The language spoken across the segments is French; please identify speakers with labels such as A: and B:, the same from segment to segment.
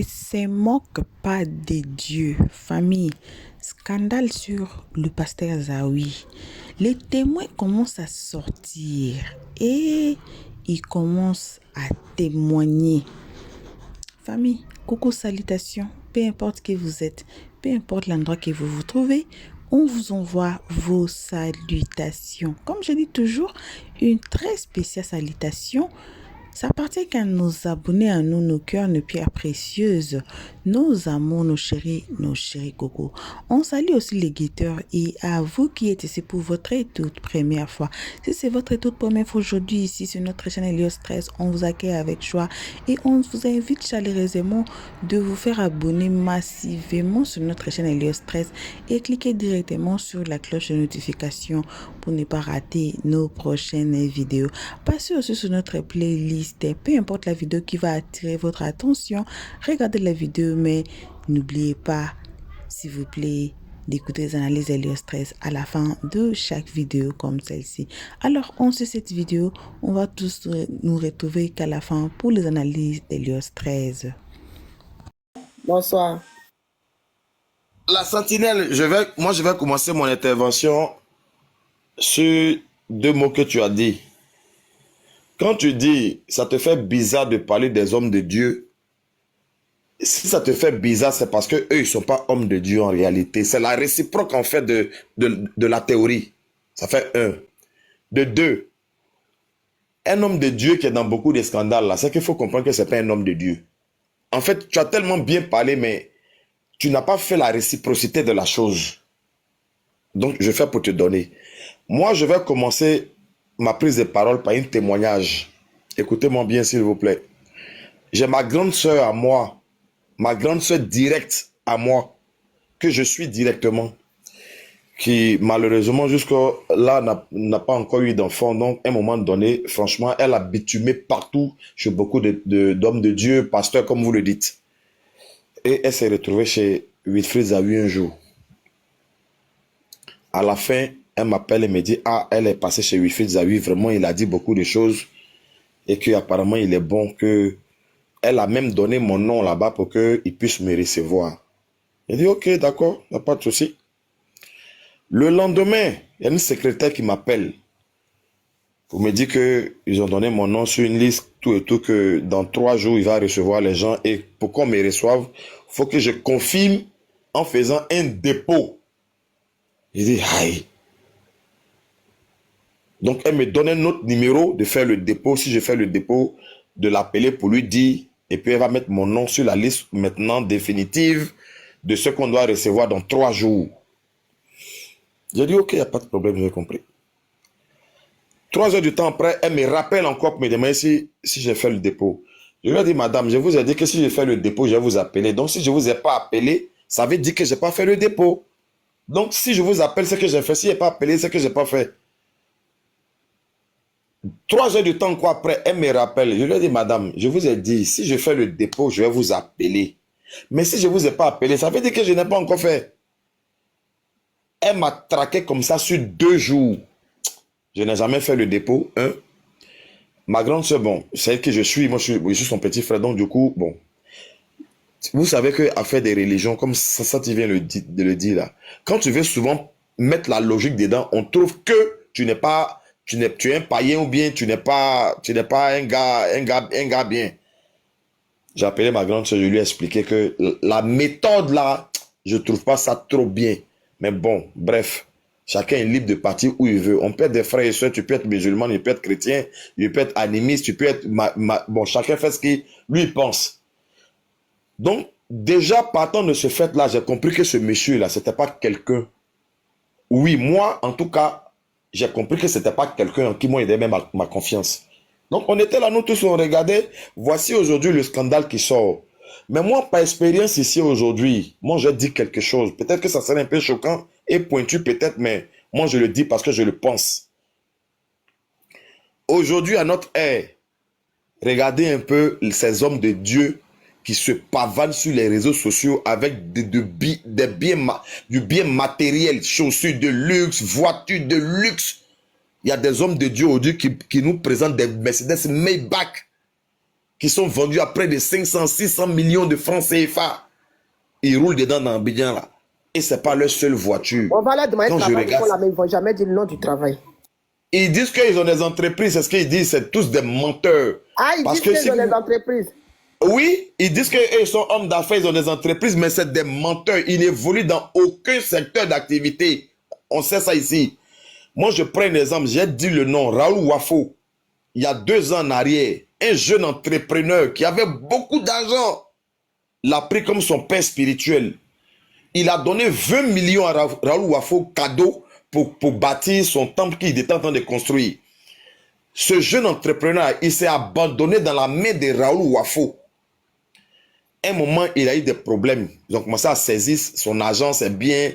A: ne se moque pas des dieux. Famille, scandale sur le pasteur Zawi. Les témoins commencent à sortir et ils commencent à témoigner. Famille, coucou, salutations. Peu importe qui vous êtes, peu importe l'endroit que vous vous trouvez, on vous envoie vos salutations. Comme je dis toujours, une très spéciale salutation. Ça appartient qu'à nos abonnés, à nous, nos cœurs, nos pierres précieuses, nos amours, nos chéris cocos. On salue aussi les guetteurs et à vous qui êtes ici pour votre toute première fois. Si c'est votre toute première fois aujourd'hui ici sur notre chaîne Helios 13, on vous accueille avec joie et on vous invite chaleureusement de vous faire abonner massivement sur notre chaîne Helios 13 et cliquer directement sur la cloche de notification pour ne pas rater nos prochaines vidéos. Passez aussi sur notre playlist. Peu importe la vidéo qui va attirer votre attention, regardez la vidéo, mais n'oubliez pas, s'il vous plaît, d'écouter les analyses Helios 13 à la fin de chaque vidéo comme celle-ci. Alors, on sait cette vidéo, on va tous nous retrouver qu'à la fin pour les analyses d'Helios 13.
B: Bonsoir.
C: La sentinelle, je vais commencer mon intervention sur deux mots que tu as dit. Quand tu dis, ça te fait bizarre de parler des hommes de Dieu, si ça te fait bizarre, c'est parce qu'eux, ils ne sont pas hommes de Dieu en réalité. C'est la réciproque en fait de la théorie. Ça fait un. De deux, un homme de Dieu qui est dans beaucoup de scandales, là, c'est qu'il faut comprendre que ce n'est pas un homme de Dieu. En fait, tu as tellement bien parlé, mais tu n'as pas fait la réciprocité de la chose. Donc, je fais pour te donner. Moi, je vais commencer ma prise de parole par un témoignage. Écoutez-moi bien, s'il vous plaît. J'ai ma grande sœur à moi, ma grande sœur directe à moi, que je suis directement, qui malheureusement jusque-là n'a pas encore eu d'enfant. Donc, à un moment donné, franchement, elle a bitumé partout chez beaucoup d'hommes de Dieu, pasteurs, comme vous le dites. Et elle s'est retrouvée chez Wilfried Zawi un jour. À la fin, elle m'appelle et me dit, ah, elle est passée chez Wilfried Zawi, vraiment, il a dit beaucoup de choses et qu'apparemment, il est bon que... Elle a même donné mon nom là-bas pour qu'il puisse me recevoir. J'ai dit, ok, d'accord, il n'y a pas de souci. Le lendemain, il y a une secrétaire qui m'appelle pour me dire qu'ils ont donné mon nom sur une liste, tout et tout, que dans 3 jours, il va recevoir les gens. Et pour qu'on me reçoive, il faut que je confirme en faisant un dépôt. J'ai dit, aïe. Donc, elle me donne un autre numéro de faire le dépôt. Si je fais le dépôt, de l'appeler pour lui dire, et puis elle va mettre mon nom sur la liste maintenant définitive de ce qu'on doit recevoir dans 3 jours. J'ai dit, ok, il n'y a pas de problème, j'ai compris. 3 heures du temps après, elle me rappelle encore pour me demander si j'ai fait le dépôt. Je lui ai dit, madame, je vous ai dit que si j'ai fait le dépôt, je vais vous appeler. Donc, si je ne vous ai pas appelé, ça veut dire que je n'ai pas fait le dépôt. Donc, si je vous appelle, c'est que j'ai fait. Si je n'ai pas appelé, c'est que je n'ai pas fait. 3 heures du temps quoi après, elle me rappelle. Je lui ai dit, madame, je vous ai dit, si je fais le dépôt, je vais vous appeler. Mais si je ne vous ai pas appelé, ça veut dire que je n'ai pas encore fait. Elle m'a traqué comme ça sur 2 jours. Je n'ai jamais fait le dépôt. Hein? Ma grande soeur, bon, c'est elle que je suis. Moi, je suis son petit frère. Donc, du coup, bon. Vous savez qu'à faire des religions, comme ça tu viens de le dire là, quand tu veux souvent mettre la logique dedans, on trouve que tu n'es pas... Tu es un païen ou bien tu n'es pas un gars bien. J'ai appelé ma grande soeur, je lui ai expliqué que la méthode là, je trouve pas ça trop bien. Mais bon, bref, chacun est libre de partir où il veut. On peut être des frères et sœurs, tu peux être musulman, tu peux être chrétien, tu peux être animiste, tu peux être... Bon, chacun fait ce qu'il lui pense. Donc, déjà partant de ce fait là, j'ai compris que ce monsieur là, c'était pas quelqu'un. Oui, moi, en tout cas, j'ai compris que ce n'était pas quelqu'un en qui moi il avait même ma confiance. Donc on était là, nous tous, on regardait. Voici aujourd'hui le scandale qui sort. Mais moi, par expérience ici aujourd'hui, moi je dis quelque chose. Peut-être que ça serait un peu choquant et pointu peut-être, mais moi je le dis parce que je le pense. Aujourd'hui, à notre ère, regardez un peu ces hommes de Dieu qui se pavanent sur les réseaux sociaux avec du bien matériel, chaussures de luxe, voitures de luxe. Il y a des hommes de Dieu aujourd'hui qui nous présentent des Mercedes Maybach qui sont vendus à près de 500, 600 millions de francs CFA. Ils roulent dedans dans Abidjan là. Et ce n'est pas leur seule voiture.
B: On va leur demander de
C: Quand je
B: travailler
C: regarde,
B: pour la main, ils ne vont jamais dire le nom du travail.
C: ils disent qu'ils ont des entreprises, c'est ce qu'ils disent, c'est tous des menteurs.
B: Ah, ils
C: Parce
B: disent
C: que
B: qu'ils ont des entreprises.
C: Oui, ils disent qu'ils sont hommes d'affaires, ils ont des entreprises, mais c'est des menteurs. Ils n'évoluent dans aucun secteur d'activité. On sait ça ici. Moi, je prends un exemple, j'ai dit le nom, Raoul Wafo. Il y a 2 ans en arrière, un jeune entrepreneur qui avait beaucoup d'argent l'a pris comme son père spirituel. Il a donné 20 millions à Raoul Wafo cadeau pour bâtir son temple qu'il était en train de construire. Ce jeune entrepreneur, il s'est abandonné dans la main de Raoul Wafo. Un moment, il a eu des problèmes. Ils ont commencé à saisir son argent, ses biens.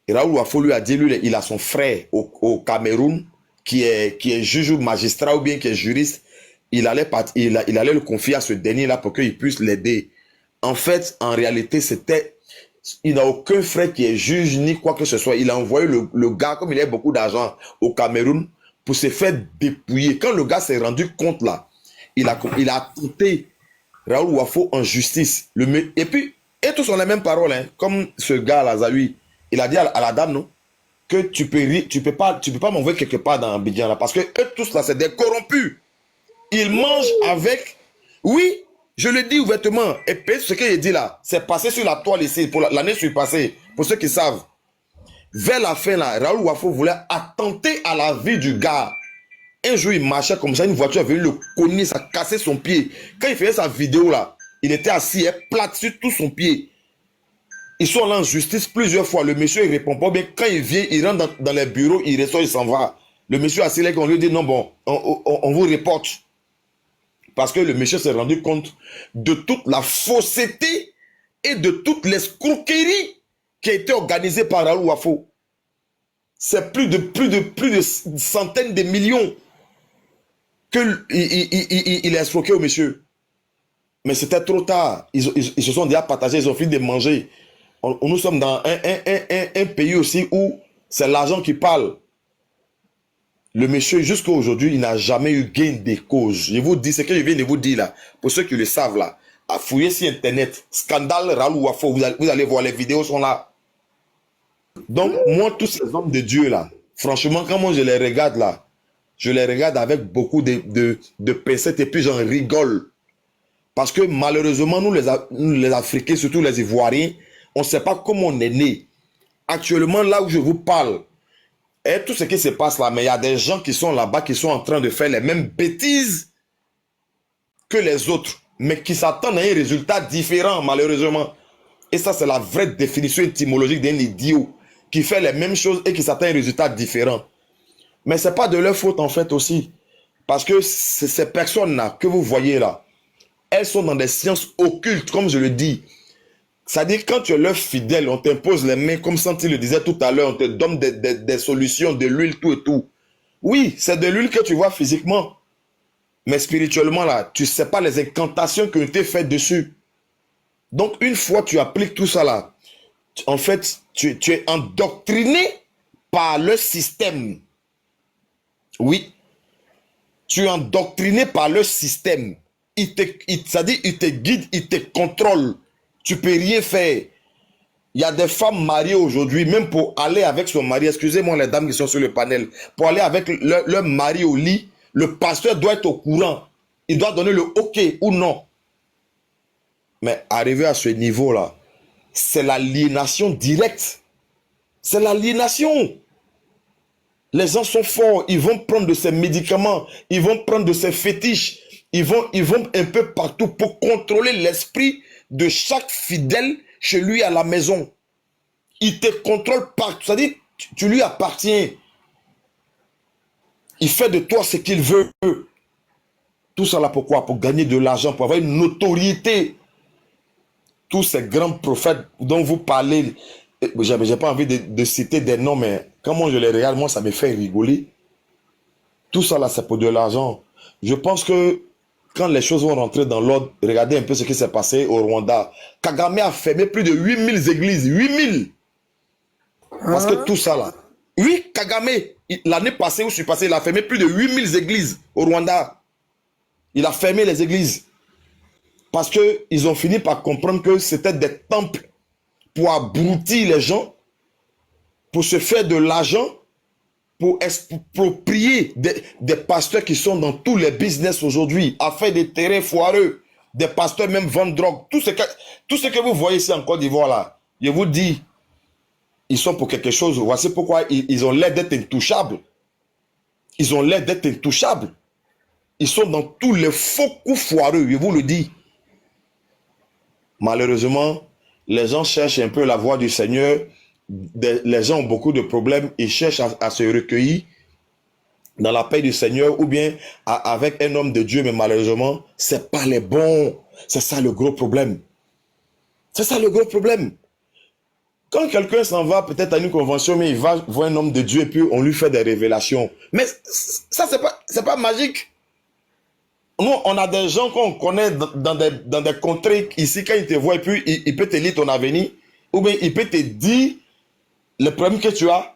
C: Et Raoul Wafo lui a dit, lui, il a son frère au Cameroun qui est juge ou magistrat ou bien qui est juriste. Il allait le confier à ce dernier-là pour qu'il puisse l'aider. En fait, en réalité, il n'a aucun frère qui est juge ni quoi que ce soit. Il a envoyé le gars, comme il a beaucoup d'argent au Cameroun, pour se faire dépouiller. Quand le gars s'est rendu compte là, il a tenté Raoul Wafo en justice. Et tous ont les mêmes paroles, hein, comme ce gars là, Zawi. Il a dit à la dame, non, que tu peux pas m'envoyer quelque part dans Abidjan là, parce que eux tous là, c'est des corrompus. Ils mangent avec. Oui, je le dis ouvertement. Et puis ce qu'il dit là, c'est passé sur la toile ici, pour l'année surpassée, pour ceux qui savent. Vers la fin là, Raoul Wafo voulait attenter à la vie du gars. Un jour, il marchait comme ça, une voiture est venue le cogner, ça cassait son pied. Quand il faisait sa vidéo là, il était assis, plat sur tout son pied. Ils sont là en justice plusieurs fois. Le monsieur, il répond pas bien. Quand il vient, il rentre dans les bureaux, il ressort, il s'en va. Le monsieur assis là, on lui dit non, bon, on vous reporte. Parce que le monsieur s'est rendu compte de toute la fausseté et de toute l'escroquerie qui a été organisée par Raoul Wafo. C'est plus de centaines de millions qu'il a escroqué au monsieur. Mais c'était trop tard. Ils se sont déjà partagés, ils ont fini de manger. Nous sommes dans un pays aussi où c'est l'argent qui parle. Le monsieur, jusqu'à aujourd'hui, il n'a jamais eu gain de cause. Je vous dis ce que je viens de vous dire là. Pour ceux qui le savent là. À fouiller sur Internet. Scandale Raoul Wafo. Vous allez voir, les vidéos sont là. Donc, moi, tous ces hommes de Dieu là, franchement, quand moi je les regarde là, je les regarde avec beaucoup de pincettes et puis j'en rigole. Parce que malheureusement, nous les Africains, surtout les Ivoiriens, on ne sait pas comment on est né. Actuellement, là où je vous parle, et tout ce qui se passe là, mais il y a des gens qui sont là-bas, qui sont en train de faire les mêmes bêtises que les autres, mais qui s'attendent à un résultat différent, malheureusement. Et ça, c'est la vraie définition étymologique d'un idiot qui fait les mêmes choses et qui s'attend à un résultat différent. Mais ce n'est pas de leur faute, en fait, aussi. Parce que ces personnes-là que vous voyez là, elles sont dans des sciences occultes, comme je le dis. C'est-à-dire, quand tu es leur fidèle, on t'impose les mains, comme Santi le disait tout à l'heure, on te donne des solutions, de l'huile, tout et tout. Oui, c'est de l'huile que tu vois physiquement. Mais spirituellement, là, tu ne sais pas les incantations qui ont été faites dessus. Donc, une fois que tu appliques tout ça là, en fait, tu es endoctriné par le système. Oui. Tu es endoctriné par le système. C'est-à-dire, il te guide, il te contrôle. Tu ne peux rien faire. Il y a des femmes mariées aujourd'hui, même pour aller avec son mari, excusez-moi les dames qui sont sur le panel, pour aller avec leur mari au lit, le pasteur doit être au courant. Il doit donner le OK ou non. Mais arrivé à ce niveau-là, c'est l'aliénation directe. C'est l'aliénation. Les gens sont forts, ils vont prendre de ces médicaments, ils vont prendre de ces fétiches, ils vont un peu partout pour contrôler l'esprit de chaque fidèle chez lui à la maison. Il te contrôle partout, c'est-à-dire tu lui appartiens. Il fait de toi ce qu'il veut. Tout ça là pourquoi? Pour gagner de l'argent, pour avoir une notoriété. Tous ces grands prophètes dont vous parlez, j'ai pas envie de citer des noms, mais quand moi je les regarde, moi ça me fait rigoler. Tout ça là, c'est pour de l'argent. Je pense que quand les choses vont rentrer dans l'ordre, regardez un peu ce qui s'est passé au Rwanda. Kagame a fermé plus de 8000 églises. 8000. Parce que tout ça là. Oui, Kagame, l'année passée où je suis passé, il a fermé plus de 8000 églises au Rwanda. Il a fermé les églises. Parce qu'ils ont fini par comprendre que c'était des temples pour abrutir les gens, pour se faire de l'argent, pour exproprier des pasteurs qui sont dans tous les business aujourd'hui, à faire des terrains foireux. Des pasteurs même vendent drogue. Tout ce que vous voyez ici en Côte d'Ivoire, là, je vous dis, ils sont pour quelque chose. Voici pourquoi ils ont l'air d'être intouchables. Ils ont l'air d'être intouchables. Ils sont dans tous les faux coups foireux, je vous le dis. Malheureusement, les gens cherchent un peu la voie du Seigneur. Les gens ont beaucoup de problèmes. Ils cherchent à se recueillir dans la paix du Seigneur ou bien avec un homme de Dieu, mais malheureusement, c'est pas les bons. C'est ça le gros problème. C'est ça le gros problème. Quand quelqu'un s'en va peut-être à une convention, mais il va voir un homme de Dieu et puis on lui fait des révélations. Mais ça, c'est pas magique. Nous, on a des gens qu'on connaît dans des contrées ici, quand ils te voient et puis il peut te lire ton avenir ou bien il peut te dire le problème que tu as.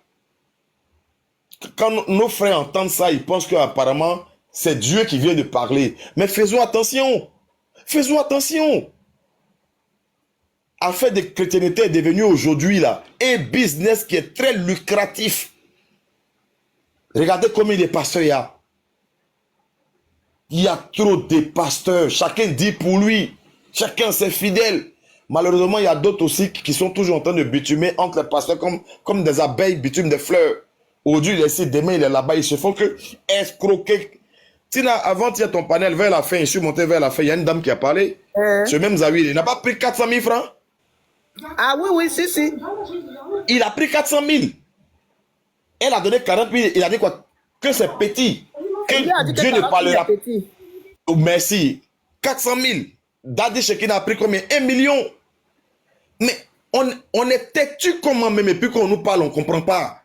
C: Quand nos frères entendent ça, ils pensent qu'apparemment, c'est Dieu qui vient de parler. Mais faisons attention. Faisons attention. Affaire de chrétienté est devenu aujourd'hui là un business qui est très lucratif. Regardez combien de pasteurs il y a. Il y a trop de pasteurs. Chacun dit pour lui. Chacun c'est fidèle. Malheureusement, il y a d'autres aussi qui sont toujours en train de bitumer entre les pasteurs comme des abeilles bitument des fleurs. Aujourd'hui, il est ici, demain, il est là-bas. Ils se font que escroquer. Tina, avant, tu as ton panel vers la fin. Je suis monté vers la fin. Il y a une dame qui a parlé. Ce même Zawi, il n'a pas pris 400 000 francs.
B: Ah oui, si.
C: Il a pris 400 000. Elle a donné 40 000. Il a dit quoi? Que c'est petit. Que Dieu ne parlera pas. Oh, merci. 400 000. Daddy Shekin a pris combien? 1 million. Mais on est têtu comment même. Et puis quand on nous parle, on ne comprend pas.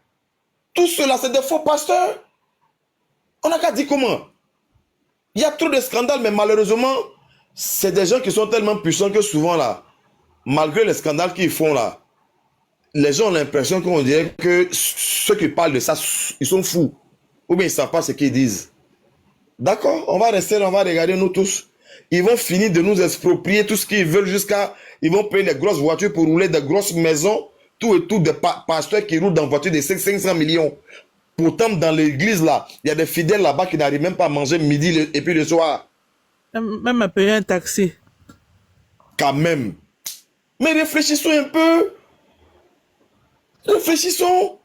C: Tout cela, c'est des faux pasteurs. On n'a qu'à dire comment. Il y a trop de scandales, mais malheureusement, c'est des gens qui sont tellement puissants que souvent, là, malgré les scandales qu'ils font, là, les gens ont l'impression qu'on dirait que ceux qui parlent de ça, ils sont fous. Ou bien ils ne savent pas ce qu'ils disent. D'accord, on va rester là, on va regarder nous tous. Ils vont finir de nous exproprier tout ce qu'ils veulent jusqu'à... Ils vont payer des grosses voitures pour rouler des grosses maisons. Tout et tout, des pasteurs qui roulent dans voiture de 500 millions. Pourtant, dans l'église, là, il y a des fidèles là-bas qui n'arrivent même pas à manger midi et puis le soir.
D: Même à payer un taxi.
C: Quand même. Mais réfléchissons un peu. Réfléchissons.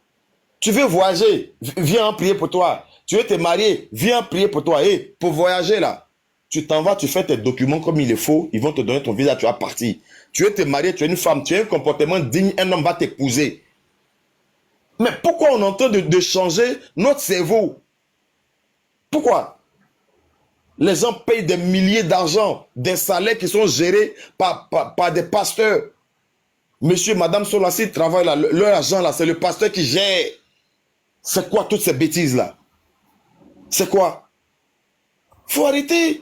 C: Tu veux voyager, viens prier pour toi. Tu veux te marier, viens prier pour toi. Et pour voyager, là, tu t'en vas, tu fais tes documents comme il le faut. Ils vont te donner ton visa, tu vas partir. Tu veux te marier, tu es une femme, tu as un comportement digne, un homme va t'épouser. Mais pourquoi on est en train de changer notre cerveau? Pourquoi? Les gens payent des milliers d'argent, des salaires qui sont gérés par des pasteurs. Monsieur, madame sont là, s'ils travaillent là, leur argent là, c'est le pasteur qui gère. C'est quoi toutes ces bêtises là? C'est quoi? Il faut arrêter.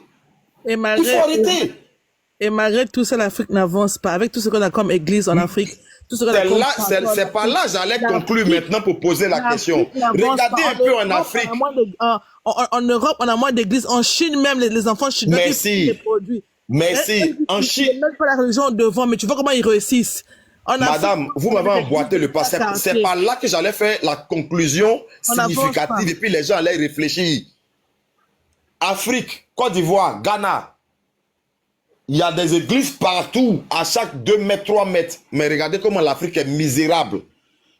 C: Il faut arrêter.
D: Et malgré tout ça, l'Afrique n'avance pas. Avec tout ce qu'on a comme église en Afrique, tout ce qu'on a
C: c'est pas là j'allais conclure maintenant pour poser la question. Regardez un peu en Afrique.
D: En Europe, on a moins d'églises. En Chine, même, les enfants chinois qui font des produits.
C: Merci. En Chine.
D: Ils ne mettent pas la religion devant, mais tu vois comment ils réussissent.
C: Madame, vous m'avez emboîté le pas. C'est pas là que j'allais faire la conclusion significative et puis les gens allaient réfléchir. Afrique, Côte d'Ivoire, Ghana. Il y a des églises partout, à chaque 2 mètres, 3 mètres. Mais regardez comment l'Afrique est misérable.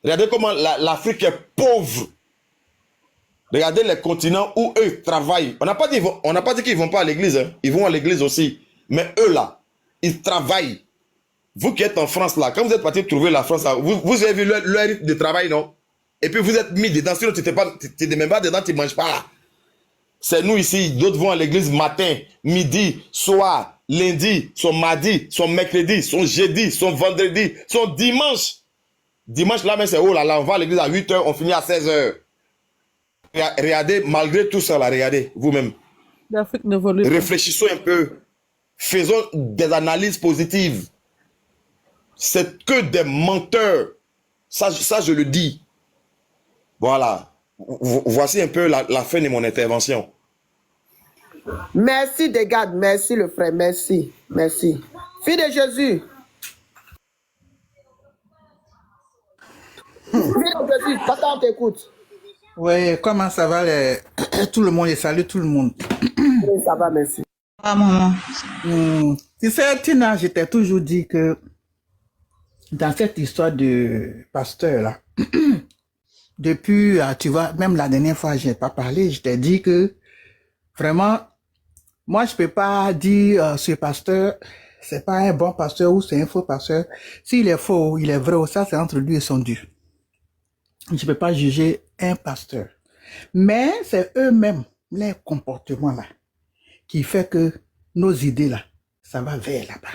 C: Regardez comment l'Afrique est pauvre. Regardez les continents où eux travaillent. On n'a pas dit qu'ils ne vont pas à l'église. Hein. Ils vont à l'église aussi. Mais eux là, ils travaillent. Vous qui êtes en France là, quand vous êtes parti trouver la France là, vous avez vu leur rythme de travail, non? Et puis vous êtes mis dedans. Sinon tu n'es même pas dedans, tu ne manges pas. C'est nous ici, d'autres vont à l'église matin, midi, soir, lundi, son mardi, son mercredi, son jeudi, son vendredi, son dimanche. Dimanche là, mais c'est oh là là, on va à l'église à 8 h, on finit à 16 h. Regardez, malgré tout ça là, regardez, vous-même.
D: L'Afrique n'évolue pas.
C: Réfléchissons un peu. Faisons des analyses positives. C'est que des menteurs. Ça je le dis. Voilà. Voici un peu la fin de mon intervention.
B: Merci, Dégade. Merci, le frère. Merci. Merci. Fille de Jésus. Fille de Jésus. Papa, on t'écoute.
E: Oui, comment ça va tout le monde et salut tout le monde.
B: Oui, ça va, merci.
A: Ah, maman.
E: Tu sais, Tina, je t'ai toujours dit que dans cette histoire de pasteur là, depuis, tu vois, même la dernière fois, je n'ai pas parlé, je t'ai dit que vraiment, moi, je peux pas dire ce pasteur, c'est pas un bon pasteur ou c'est un faux pasteur. S'il est faux ou il est vrai, ça, c'est entre lui et son Dieu. Je peux pas juger un pasteur. Mais c'est eux-mêmes, les comportements là, qui fait que nos idées là, ça va vers là-bas.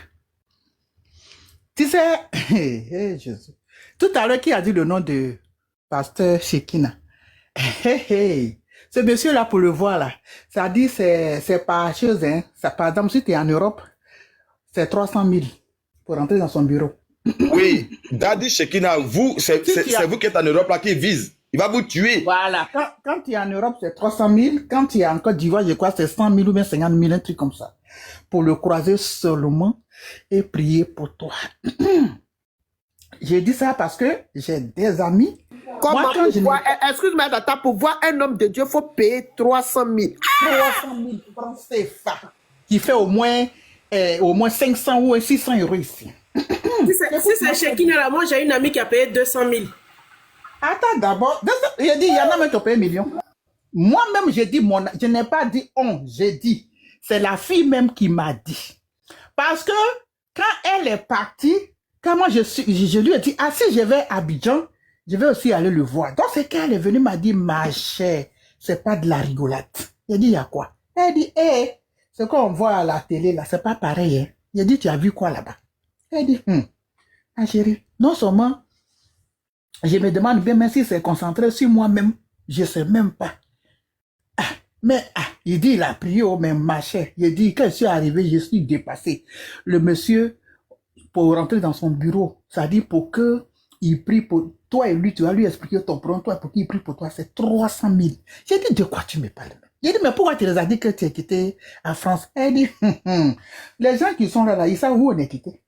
E: Tu sais, Jésus. Tout à l'heure, qui a dit le nom de pasteur Shekina? Ce monsieur-là, pour le voir là, ça dit c'est pas chose, hein. Ça, par exemple, si tu es en Europe, c'est 300 000 pour rentrer dans son bureau.
C: Oui, Daddy Shekina, vous, c'est vous qui êtes en Europe là qui vise. Il va vous tuer.
E: Voilà, quand tu es en Europe, c'est 300 000. Quand tu es en Côte d'Ivoire, je crois, c'est 100 000 ou bien 50 000, un truc comme ça. Pour le croiser seulement et prier pour toi. J'ai dit ça parce que j'ai des amis.
B: Comment excuse-moi, Tata, pour voir un homme de Dieu, il faut payer 300 000.
E: 300 000 francs CFA. Qui fait au moins 500 ou 600 euros ici.
D: Si c'est Shekina là, moi j'ai une amie qui a payé 200 000.
E: Attends d'abord. J'ai dit, il y en a même qui ont payé 1 million. Moi-même, j'ai dit, je n'ai pas dit on, j'ai dit. C'est la fille même qui m'a dit. Parce que quand elle est partie, quand moi je lui ai dit, ah si je vais à Abidjan, je vais aussi aller le voir. Donc c'est quand elle est venue, m'a dit, ma chère, c'est pas de la rigolade. J'ai dit, il y a quoi? Elle dit, ce qu'on voit à la télé là, c'est pas pareil. Hein. J'ai dit, tu as vu quoi là-bas? Elle dit, ah chérie, non seulement, je me demande bien, même si c'est concentré sur moi-même, je sais même pas. Il dit, il a prié au même marché. Il dit, quand je suis arrivé, je suis dépassé. Le monsieur, pour rentrer dans son bureau, ça dit pour que il prie pour toi et lui, tu vas lui expliquer ton problème, toi, pour qu'il prie pour toi, c'est 300 000. J'ai dit, de quoi tu me parles? J'ai dit, mais pourquoi tu les as dit que tu es quitté en France? Elle dit, les gens qui sont là, ils savent où on est quitté.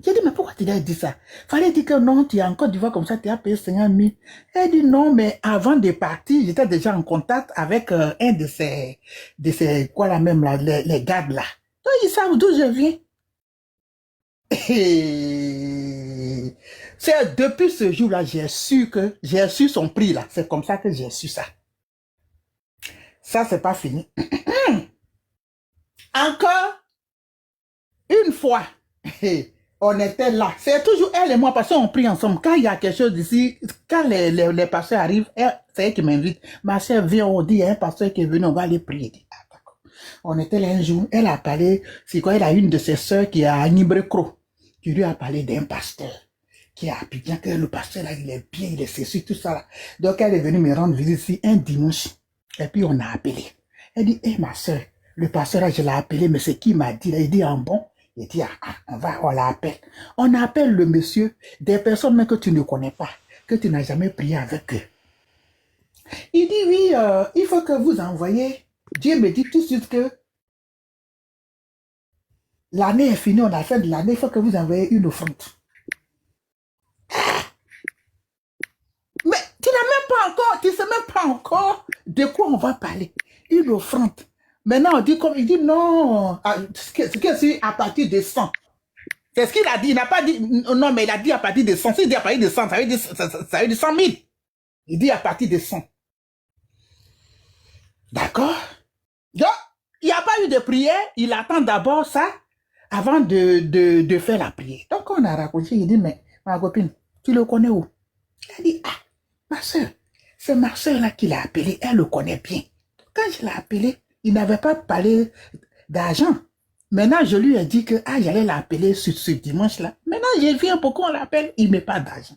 E: J'ai dit, mais pourquoi tu as dit ça? Fallait dire que non, tu es en Côte d'Ivoire comme ça, tu as payé 50 000. Elle dit, non, mais avant de partir, j'étais déjà en contact avec un de ces, quoi là même, là, les gardes là. Donc, ils savent d'où je viens. Et c'est depuis ce jour-là, j'ai su son prix là. C'est comme ça que j'ai su ça. Ça, c'est pas fini. Encore une fois. On était là. C'est toujours elle et moi parce qu'on prie ensemble. Quand il y a quelque chose ici, quand les pasteurs arrivent, c'est elle qui m'invite. Ma soeur vient, on dit, il y a un pasteur qui est venu, on va aller prier. Ah, d'accord. On était là un jour, elle a parlé, c'est quoi, elle a une de ses soeurs qui est à Nibrecro, qui lui a parlé d'un pasteur, qui a bien que le pasteur là, il est bien, il est ceci, tout ça là. Donc elle est venue me rendre visite ici un dimanche. Et puis on a appelé. Elle dit, ma soeur, le pasteur là, je l'ai appelé, mais c'est qui m'a dit là? Il dit, bon. Il dit, on l'appelle. On appelle le monsieur, des personnes même que tu ne connais pas, que tu n'as jamais prié avec eux. Il dit, oui, il faut que vous envoyez. Dieu me dit tout de suite que l'année est finie, on a fait de l'année, il faut que vous envoyez une offrande. Mais tu n'as même pas encore, tu sais même pas encore de quoi on va parler. Une offrande. Maintenant, on dit comme il dit non, c'est à partir de 100. C'est ce qu'il a dit. Il n'a pas dit non, mais il a dit à partir de 100. S'il dit à partir de 100, ça veut dire 100 000. Il dit à partir de 100. D'accord? Donc, il n'y a pas eu de prière. Il attend d'abord ça avant de faire la prière. Donc, on a raconté. Il dit, mais ma copine, tu le connais où? Il a dit, ma soeur, c'est ma soeur là qui l'a appelé. Elle le connaît bien. Quand je l'ai appelé, il n'avait pas parlé d'argent. Maintenant, je lui ai dit que j'allais l'appeler ce dimanche-là. Maintenant, je viens, pourquoi on l'appelle? Il ne met pas d'argent.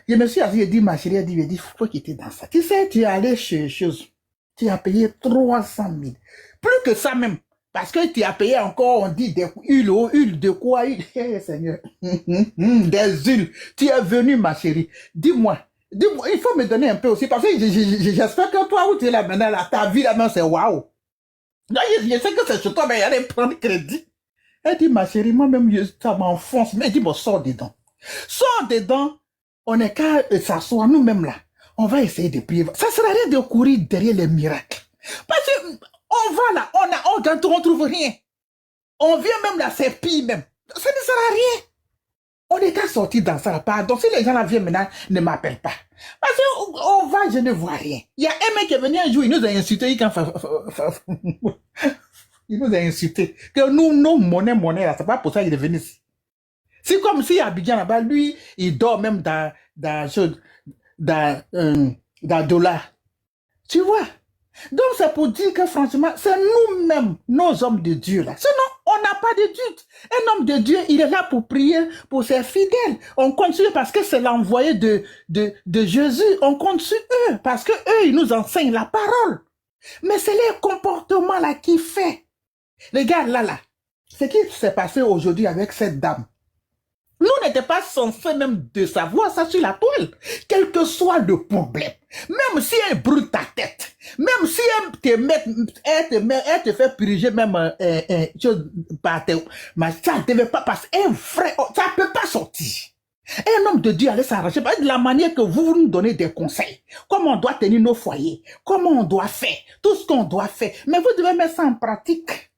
E: Je me suis assis, j'ai dit, ma chérie, elle dit, il faut qu'il était dans ça. Tu sais, tu es allé chez chose. Tu as payé 300 000. Plus que ça même. Parce que tu as payé encore, on dit, des huiles de quoi? Seigneur. Des huiles. Tu es venu, ma chérie. Dis-moi, il faut me donner un peu aussi. Parce que j'espère que toi, où tu es là maintenant, là, ta vie là-bas, c'est waouh. Non, je sais que c'est sur toi, mais il allait prendre crédit. Elle dit, ma chérie, moi-même, ça m'enfonce. Mais elle dit, bon, sors dedans. Sors dedans. On n'est qu'à s'asseoir nous-mêmes là. On va essayer de prier. Ça ne sert à rien de courir derrière les miracles. Parce qu'on va là, on trouve rien. On vient même là, c'est pire même. Ça ne sert à rien. On est qu'à sortir dans ça. Pardon, si les gens là viennent maintenant, ne m'appellent pas. Parce qu'on va, je ne vois rien. Il y a un mec qui est venu un jour, il nous a insulté. Il nous a insulté. Que nous, monnaie là, c'est pas pour ça qu'il est venu ici. C'est comme si Abidjan là-bas, lui, il dort même dans dollar. Tu vois? Donc c'est pour dire que franchement, c'est nous-mêmes, nos hommes de Dieu là. Sinon, on n'a pas de doute. Un homme de Dieu, il est là pour prier pour ses fidèles. On compte sur eux parce que c'est l'envoyé de Jésus. On compte sur eux parce que eux, ils nous enseignent la parole. Mais c'est les comportements là qui fait. Regarde là. Ce qui s'est passé aujourd'hui avec cette dame. Nous n'étions pas censés même de savoir ça sur la toile. Quel que soit le problème. Même si elle brûle ta tête. Même si elle te fait purger même par tes... Ça ne devait pas passer. Un vrai... Ça ne peut pas sortir. Un homme de Dieu allait s'arranger de la manière que vous nous donnez des conseils. Comment on doit tenir nos foyers. Comment on doit faire. Tout ce qu'on doit faire. Mais vous devez mettre ça en pratique.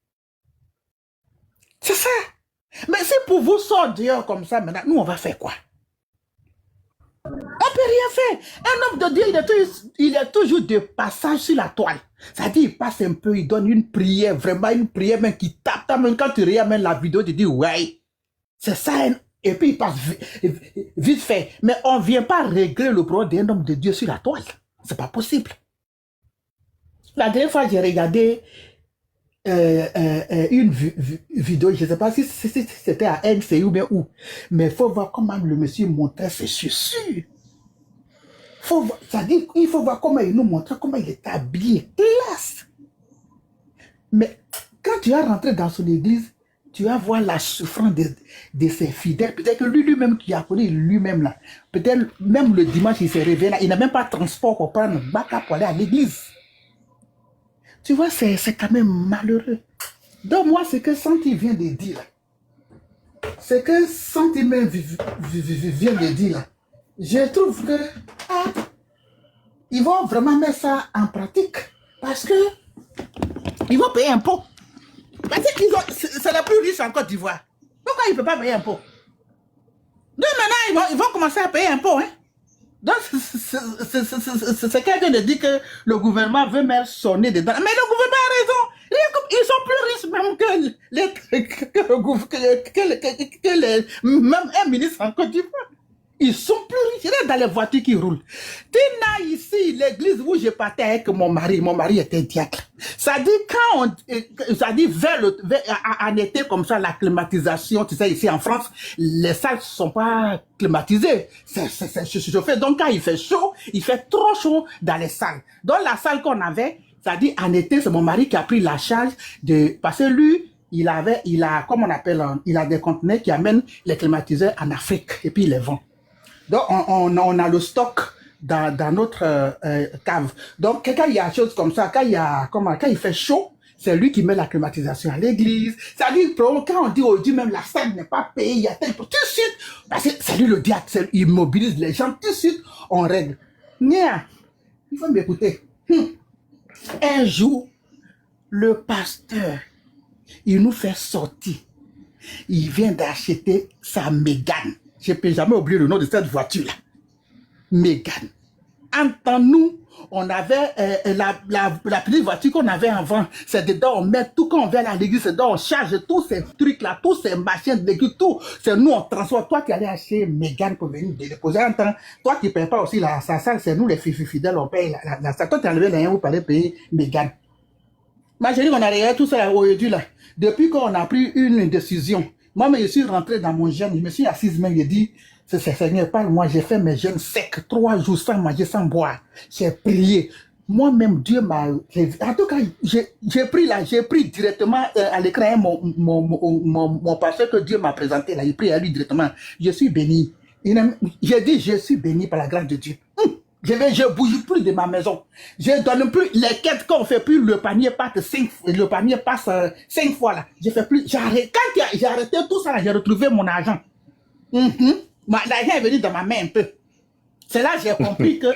E: C'est ça. Mais si pour vous sort dehors comme ça, maintenant, nous, on va faire quoi? On ne peut rien faire. Un homme de Dieu, il est toujours de passage sur la toile. C'est-à-dire, il passe un peu, il donne une prière, vraiment une prière même qui tape. Même quand tu regardes même la vidéo, tu dis, ouais, c'est ça. Et puis, il passe vite fait. Mais on ne vient pas régler le problème d'un homme de Dieu sur la toile. C'est pas possible. La dernière fois, j'ai regardé une vidéo, je ne sais pas si c'était à NCU ou bien où, mais il faut voir comment le monsieur montrait ses chaussures. C'est-à-dire qu'il faut voir comment il nous montrait, comment il est habillé, classe. Mais quand tu vas rentrer dans son église, tu vas voir la souffrance de ses fidèles. Peut-être que lui-même qui a connu lui-même là, peut-être même le dimanche il s'est réveillé là, il n'a même pas de transport pour prendre un bac pour aller à l'église. Tu vois, c'est quand même malheureux. Donc moi, ce que Santi vient de dire, ce que Santi même vient de dire, là, je trouve que ils vont vraiment mettre ça en pratique. Parce que ils vont payer un impôt. Parce que c'est la plus riche en Côte d'Ivoire. Pourquoi ils ne peuvent pas payer un impôt? Donc maintenant, ils vont commencer à payer un impôt. Hein? Donc, c'est quelqu'un de dire que le gouvernement veut mettre sonner dedans. Mais le gouvernement a raison. Ils sont plus riches même même un ministre en Côte d'Ivoire. Ils sont plus riches. Regarde dans les voitures qui roulent. Tina, ici, l'église où je partais avec mon mari était diacre. Ça dit quand ça dit en été comme ça, la climatisation, tu sais, ici en France, les salles ne sont pas climatisées. C'est chauffé. Donc quand il fait chaud, il fait trop chaud dans les salles. Dans la salle qu'on avait, ça dit en été, c'est mon mari qui a pris la charge de, parce que lui, il a, comme on appelle, il a des conteneurs qui amènent les climatiseurs en Afrique et puis il les vend. Donc, on a le stock dans notre cave. Donc, quand il y a des choses comme ça, quand il fait chaud, c'est lui qui met la climatisation à l'église. C'est-à-dire, quand on dit au Dieu, même la salle n'est pas payée, il y a tel tout de suite, parce que c'est lui le diacre, il mobilise les gens, tout de suite, on règle. Nia, il faut m'écouter. Un jour, le pasteur, il nous fait sortir. Il vient d'acheter sa Mégane. Je ne peux jamais oublier le nom de cette voiture-là. Mégane. Entre nous, on avait la petite voiture qu'on avait avant. C'est dedans, on met tout quand on vient à l'église, c'est dedans, on charge tous ces trucs-là, tous ces machines de l'église, tout. C'est nous, on transporte. Toi qui allais acheter Mégane pour venir déposer en temps. Toi qui ne payes pas aussi sa salle, c'est nous les fidèles, on paye la salle. Toi, tu as enlevé les 1 pour aller payer Mégane. Ma chérie, on a regardé tout ça aujourd'hui là. Depuis qu'on a pris une décision, moi, je suis rentré dans mon jeûne, je me suis assise même, j'ai dit, Seigneur, parle-moi, j'ai fait mes jeûnes secs, 3 jours sans manger, sans boire. J'ai prié. Moi-même, Dieu m'a... En tout cas, j'ai pris directement à l'écran mon pasteur que Dieu m'a présenté, là, il prie à lui directement. Je suis béni. J'ai dit, je suis béni par la grâce de Dieu. Je bouge plus de ma maison. Je donne plus les quêtes qu'on fait plus, le panier passe 5 fois là. Je fais plus. J'arrête. Quand j'ai arrêté tout ça là, j'ai retrouvé mon argent. L'argent est venu dans ma main un peu. C'est là que j'ai compris que,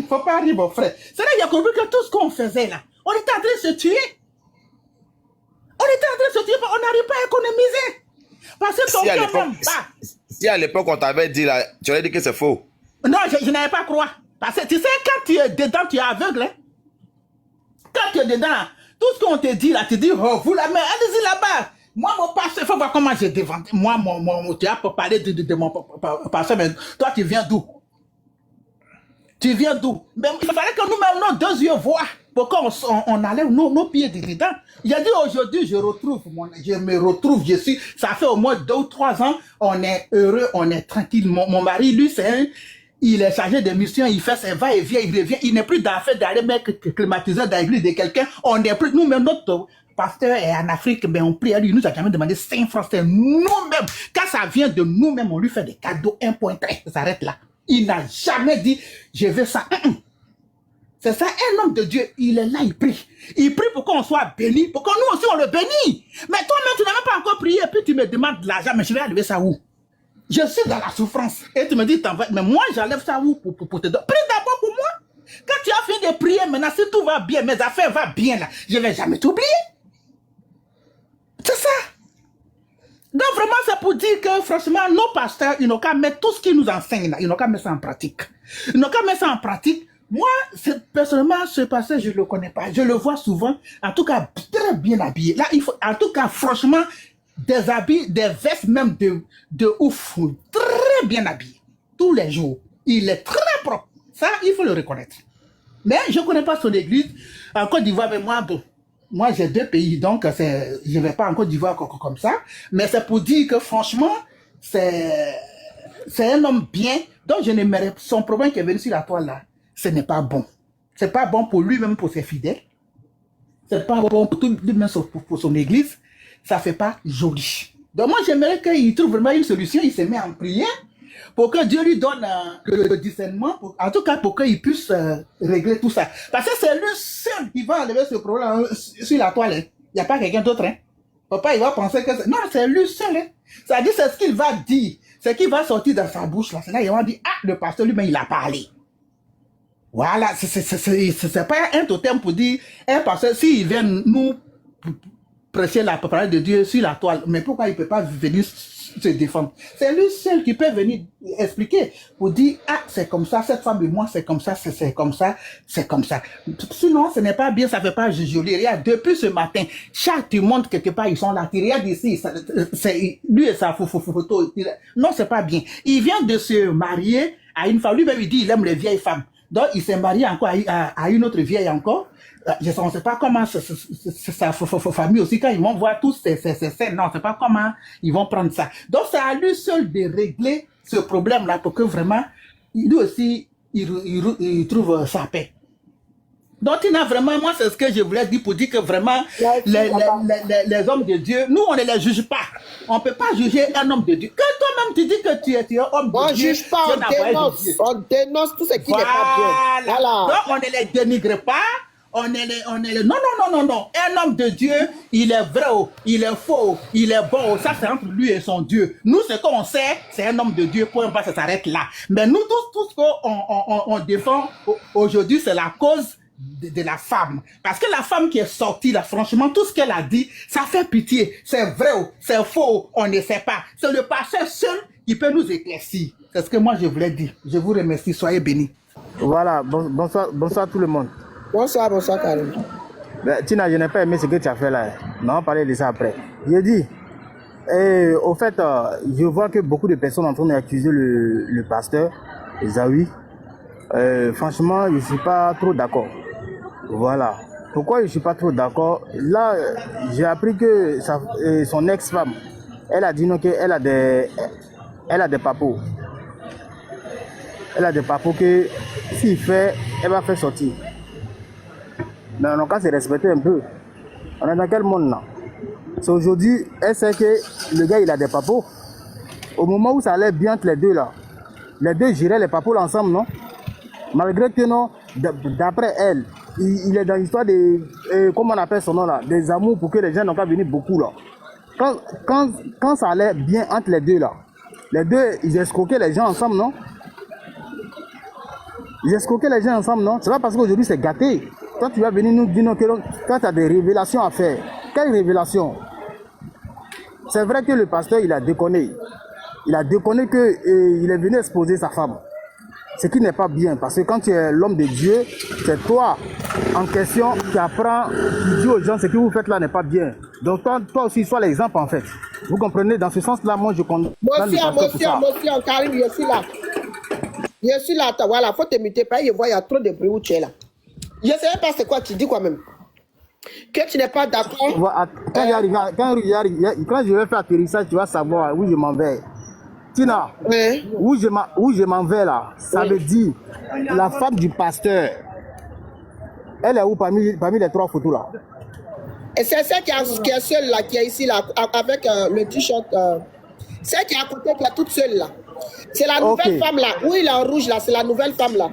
E: faut pas rire mon frère. C'est là que j'ai compris que tout ce qu'on faisait là, on était en train de se tuer. On n'arrive pas à économiser. Parce que ton cœur même pas.
C: Si à l'époque on t'avait dit là, tu aurais dit que c'est faux.
E: Non, je n'avais pas croire. Parce que tu sais, quand tu es dedans, tu es aveugle. Hein? Quand tu es dedans, tout ce qu'on te dit là, tu dis, oh, vous la mère, allez-y là-bas. Moi, mon pasteur, il faut voir comment j'ai déventé. Moi, tu as parlé de mon pasteur, mais toi, tu viens d'où? Tu viens d'où? Mais il fallait que nous-mêmes, nos 2 yeux voient pour qu'on enlève nos pieds dedans. J'ai dit aujourd'hui, je me retrouve, ça fait au moins 2 ou 3 ans, on est heureux, on est tranquille. Mon mari, lui, il est chargé de mission, il fait ses va-et-vient, il revient, il n'est plus dans fait d'aller mettre climatiseur dans l'église de quelqu'un, on n'est plus, nous-mêmes, notre pasteur est en Afrique, mais on prie à lui, il nous a jamais demandé 5 francs, c'est nous-mêmes. Quand ça vient de nous-mêmes, on lui fait des cadeaux, 1.3, ça s'arrête là. Il n'a jamais dit, je veux ça. C'est ça, un homme de Dieu, il est là, il prie. Il prie pour qu'on soit béni, pour que nous aussi on le bénisse. Mais toi-même, tu n'as même pas encore prié, et puis tu me demandes de l'argent, mais je vais enlever ça où? Je suis dans la souffrance. Et tu me dis, mais moi, j'enlève ça où pour te donner? Prie d'abord pour moi. Quand tu as fini de prier, maintenant, si tout va bien, mes affaires vont bien là, je ne vais jamais t'oublier. C'est ça. Donc vraiment, c'est pour dire que franchement, nos pasteurs, ils n'ont qu'à mettre tout ce qu'ils nous enseignent là, ils n'ont qu'à mettre ça en pratique. Ils n'ont qu'à mettre ça en pratique. Moi, personnellement, ce pasteur, je ne le connais pas. Je le vois souvent, en tout cas, très bien habillé. Là, il faut, en tout cas, franchement, des habits, des vestes même de ouf, très bien habillé. Tous les jours. Il est très propre. Ça, il faut le reconnaître. Mais je ne connais pas son église. En Côte d'Ivoire, mais moi, j'ai 2 pays, donc je ne vais pas en Côte d'Ivoire comme ça. Mais c'est pour dire que franchement, c'est un homme bien. Donc, je n'aimerais son problème qui est venu sur la toile là. Ce n'est pas bon. Ce n'est pas bon pour lui-même, pour ses fidèles. Ce n'est pas bon pour lui-même, pour son église. Ça ne fait pas joli. Donc, moi, j'aimerais qu'il trouve vraiment une solution. Il se met en prière pour que Dieu lui donne le discernement, en tout cas pour qu'il puisse régler tout ça. Parce que c'est lui seul qui va enlever ce problème sur la toile. Il n'y a pas quelqu'un d'autre. Hein. Papa, il va penser que... Non, c'est lui seul. Hein. Ça dit, c'est ce qu'il va dire. C'est ce qui va sortir dans sa bouche. Là. C'est là qu'il va dire, le pasteur lui-même, il a parlé. Voilà, c'est pas un totem pour dire, parce que s'il vient nous prêcher la parole de Dieu sur la toile, mais pourquoi il ne peut pas venir se défendre? C'est lui seul qui peut venir expliquer pour dire, c'est comme ça, cette femme et moi, c'est comme ça, c'est comme ça, c'est comme ça. Sinon, ce n'est pas bien, ça ne fait pas joli. Regarde, depuis ce matin, chaque tu montres quelque part, ils sont là. Tu regardes ici, c'est lui et sa photo. Non, c'est pas bien. Il vient de se marier à une femme. Lui-même, il dit, il aime les vieilles femmes. Donc, il s'est marié encore à une autre vieille encore. On ne sait pas comment sa famille aussi, quand ils vont voir tous ces scènes, non, on ne sait pas comment ils vont prendre ça. Donc, c'est à lui seul de régler ce problème-là pour que vraiment, lui aussi, il trouve sa paix. Donc, il a vraiment, moi, c'est ce que je voulais dire pour dire que vraiment, les hommes de Dieu, nous, on ne les juge pas. On ne peut pas juger un homme de Dieu. Que toi-même, tu dis que tu es un homme de Dieu.
B: On ne juge pas, on dénonce tout ce qui n'est pas bien. Voilà.
E: Donc, on ne les dénigre pas. Non. Un homme de Dieu, il est vrai, il est faux, il est bon. Ça, c'est entre lui et son Dieu. Nous, ce qu'on sait, c'est un homme de Dieu. Point pas, ça s'arrête là. Mais nous, tout ce qu'on défend aujourd'hui, c'est la cause de la femme. Parce que la femme qui est sortie là, franchement, tout ce qu'elle a dit, ça fait pitié. C'est vrai, c'est faux, on ne sait pas. C'est le pasteur seul qui peut nous éclaircir. C'est ce que moi je voulais dire. Je vous remercie, soyez bénis.
F: Voilà, bonsoir tout le monde.
B: Bonsoir, Karim.
F: Tina, je n'ai pas aimé ce que tu as fait là. On va parler de ça après. J'ai dit, au fait, je vois que beaucoup de personnes sont en train d'accuser le pasteur, Zawi. Franchement, je ne suis pas trop d'accord. Voilà. Pourquoi je ne suis pas trop d'accord? Là, j'ai appris que son ex-femme, elle a dit non, qu'elle a des papos. Elle a des papos que s'il fait, elle va faire sortir. Mais on a qu'à se respecter un peu. On est dans quel monde là? C'est aujourd'hui, elle sait que le gars il a des papos. Au moment où ça allait bien entre les deux là, les deux giraient les papos là ensemble, non? Malgré que non, d'après elle, il est dans l'histoire de, comment on appelle son nom là, des amours pour que les gens n'ont pas venir beaucoup là. Quand ça allait bien entre les deux là, les deux, ils escroquaient les gens ensemble, non? Ils escroquaient les gens ensemble, non? C'est pas parce qu'aujourd'hui c'est gâté. Toi, tu vas venir nous dire que quand tu as des révélations à faire. Quelle révélation? C'est vrai que le pasteur, il a déconné. Il a déconné qu'il est venu exposer sa femme. Ce qui n'est pas bien, parce que quand tu es l'homme de Dieu, c'est toi, en question, qui apprends, qui dis aux gens, ce que vous faites là n'est pas bien. Donc toi aussi, sois l'exemple en fait. Vous comprenez? Dans ce sens-là, moi, je condamne le pasteur pour ça.
B: Monsieur, Karim, je suis là. Je suis là, voilà, faut te muter, pas, je vois, il y a trop de bruit où tu es là. Je ne sais pas c'est quoi tu dis quand même. Que tu n'es pas d'accord.
F: Quand je vais faire atterrissage, tu vas savoir où je m'en vais. Tina, où je m'en vais là, ça veut dire la femme du pasteur. Elle est où parmi les trois photos là?
B: Et c'est celle qui est seule là, qui est ici là, avec le t-shirt. Celle qui est à côté, qui est toute seule là. C'est la nouvelle femme là. Où il est en rouge là, c'est la nouvelle femme là.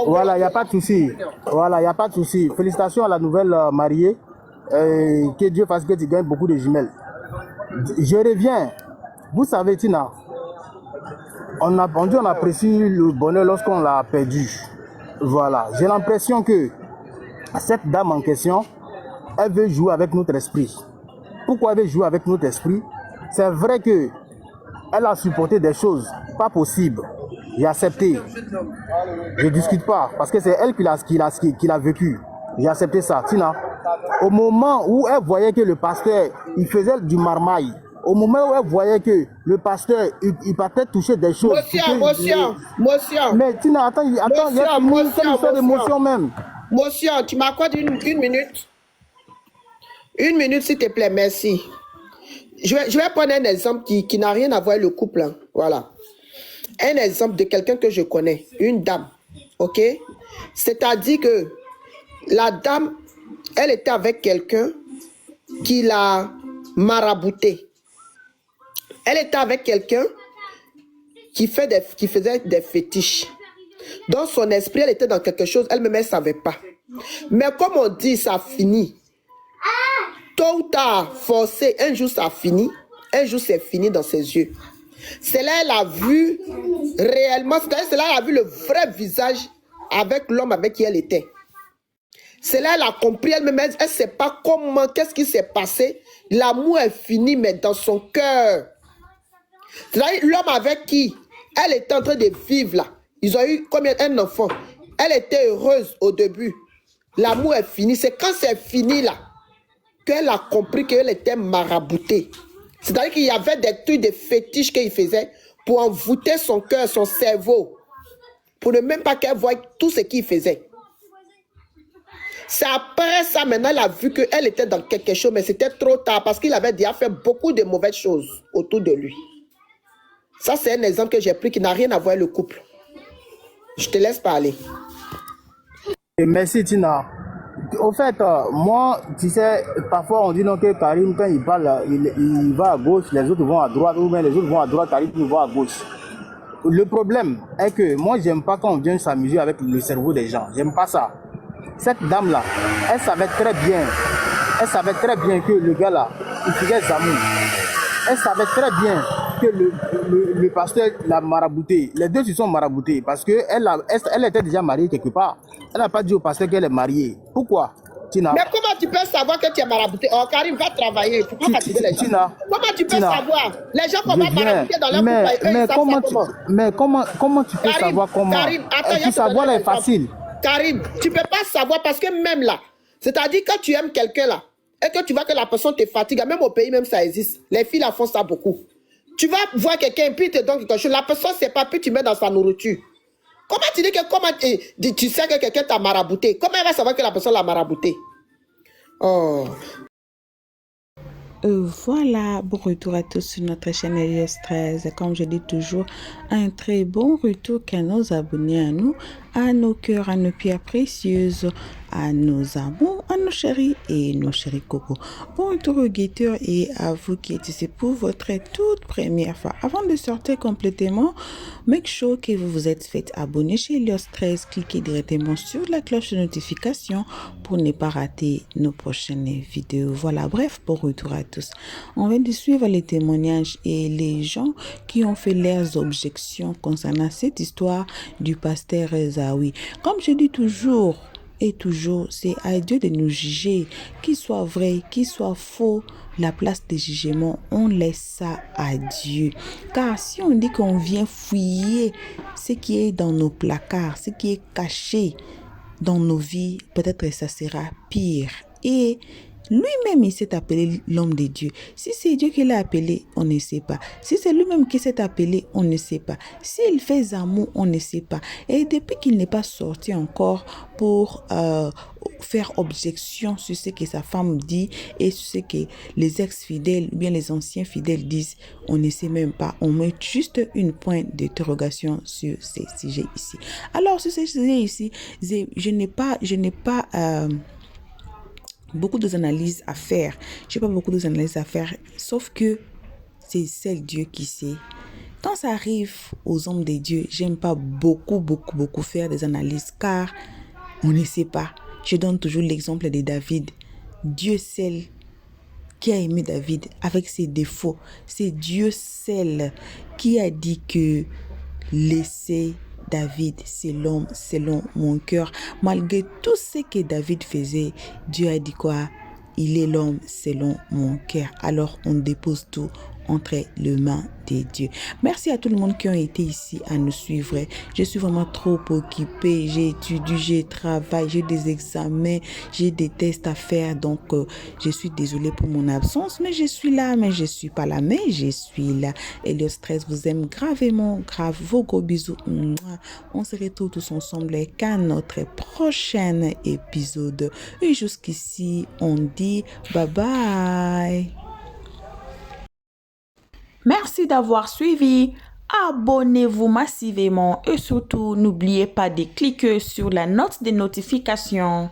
F: Voilà, il n'y a pas de souci. Voilà, il n'y a pas de souci. Félicitations à la nouvelle mariée. Que Dieu fasse que tu gagnes beaucoup de jumelles. Je reviens. Vous savez, Tina, on apprécie le bonheur lorsqu'on l'a perdu. Voilà. J'ai l'impression que cette dame en question, elle veut jouer avec notre esprit. Pourquoi elle veut jouer avec notre esprit? C'est vrai que elle a supporté des choses pas possibles. J'ai accepté. Je ne discute pas parce que c'est elle qui l'a vécu. J'ai accepté ça. Tina, au moment où elle voyait que le pasteur, il faisait du marmaille, au moment où elle voyait que le pasteur, il partait toucher des choses.
B: Monsieur.
F: Mais Tina, attends, il y a une histoire d'émotion même.
B: Monsieur, tu m'accordes une minute. Une minute, s'il te plaît, merci. Je vais prendre un exemple qui n'a rien à voir avec le couple. Hein. Voilà. Un exemple de quelqu'un que je connais, une dame, ok? C'est-à-dire que la dame, elle était avec quelqu'un qui l'a marabouté. Elle était avec quelqu'un qui faisait des fétiches. Dans son esprit, elle était dans quelque chose, elle-même, elle ne savait pas. Mais comme on dit, ça finit. Tôt ou tard, forcé, un jour ça finit, un jour c'est fini dans ses yeux. C'est là elle a vu réellement, c'est là elle a vu le vrai visage avec l'homme avec qui elle était. C'est là elle a compris elle-même, elle ne sait pas comment, qu'est-ce qui s'est passé. L'amour est fini, mais dans son cœur. C'est-à-dire l'homme avec qui elle était en train de vivre là, ils ont eu combien un enfant. Elle était heureuse au début. L'amour est fini. C'est quand c'est fini là qu'elle a compris qu'elle était maraboutée. C'est-à-dire qu'il y avait des trucs de fétiches qu'il faisait pour envoûter son cœur, son cerveau, pour ne même pas qu'elle voie tout ce qu'il faisait. C'est après ça, maintenant, elle a vu qu'elle était dans quelque chose, mais c'était trop tard parce qu'il avait déjà fait beaucoup de mauvaises choses autour de lui. Ça, c'est un exemple que j'ai pris qui n'a rien à voir avec le couple. Je te laisse parler.
F: Et merci, Tina. Au fait, moi, tu sais, parfois on dit non que Karim, quand il parle, il va à gauche, les autres vont à droite, ou bien les autres vont à droite, Karim va à gauche. Le problème est que moi, j'aime pas quand on vient s'amuser avec le cerveau des gens. J'aime pas ça. Cette dame-là, elle savait très bien que le gars-là, il faisait Zamou. Elle savait très bien que le pasteur l'a marabouté. Les deux se sont maraboutés parce qu'elle était déjà mariée quelque part. Elle n'a pas dit au pasteur qu'elle est mariée. Pourquoi, Tina?
B: Mais comment tu peux savoir que tu es marabouté? Oh, Karim, va travailler. Tu peux fatiguer les gens.
F: Tina,
B: comment tu peux savoir? Les gens qu'on va marabouter dans leur couple,
F: comment tu peux savoir comment?
B: Karim, attends,
F: savoir est facile.
B: Karim, tu ne peux pas savoir parce que même là, c'est-à-dire quand tu aimes quelqu'un là, et que tu vois que la personne te fatigue, même au pays, même ça existe. Les filles la font ça beaucoup. Tu vas voir quelqu'un, puis il te donne quelque chose. La personne ne sait pas, puis tu mets dans sa nourriture. Comment tu dis que tu sais que quelqu'un t'a marabouté? Comment elle va savoir que la personne l'a marabouté? Oh.
A: Voilà, bon retour à tous sur notre chaîne Elios 13. Comme je dis toujours, un très bon retour qu'à nos abonnés, à nous, à nos cœurs, à nos pierres précieuses. à nos amours, à nos chéris et nos chéris cocos. Bon interrogateur et à vous qui êtes ici pour votre toute première fois. Avant de sortir complètement, make sure que vous vous êtes fait abonner chez Elios 13. Cliquez directement sur la cloche de notification pour ne pas rater nos prochaines vidéos. Voilà, bref, bon retour à tous. On vient de suivre les témoignages et les gens qui ont fait leurs objections concernant cette histoire du pasteur Zawi. Comme je dis toujours et toujours, c'est à Dieu de nous juger, qu'il soit vrai, qu'il soit faux. La place de jugement, on laisse ça à Dieu. Car si on dit qu'on vient fouiller ce qui est dans nos placards, ce qui est caché dans nos vies, peut-être ça sera pire. Et lui-même, il s'est appelé l'homme de Dieu. Si c'est Dieu qui l'a appelé, on ne sait pas. Si c'est lui-même qui s'est appelé, on ne sait pas. S'il fait amour, on ne sait pas. Et depuis qu'il n'est pas sorti encore pour faire objection sur ce que sa femme dit et sur ce que les ex-fidèles ou bien les anciens fidèles disent, on ne sait même pas. On met juste une pointe d'interrogation sur ces sujets ici. Alors, sur ces sujets ici, je n'ai pas beaucoup d'analyses à faire. Je n'ai pas beaucoup d'analyses à faire, sauf que c'est seul Dieu qui sait. Quand ça arrive aux hommes de Dieu, j'aime pas beaucoup faire des analyses car on ne sait pas. Je donne toujours l'exemple de David. Dieu seul qui a aimé David avec ses défauts. C'est Dieu seul qui a dit que laissez David, c'est l'homme selon mon cœur. Malgré tout ce que David faisait, Dieu a dit quoi? Il est l'homme selon mon cœur. Alors on dépose tout entre les mains de Dieu. Merci à tout le monde qui ont été ici à nous suivre. Je suis vraiment trop occupée. J'ai étudié, j'ai travaillé, j'ai des examens, j'ai des tests à faire. Donc, je suis désolée pour mon absence, mais je suis là, mais je suis pas là, mais je suis là. Elios 13 vous aime gravement, grave. Vos gros bisous. On se retrouve tous ensemble qu'à notre prochain épisode. Et jusqu'ici, on dit bye bye. Merci d'avoir suivi. Abonnez-vous massivement et surtout n'oubliez pas de cliquer sur la note de notification.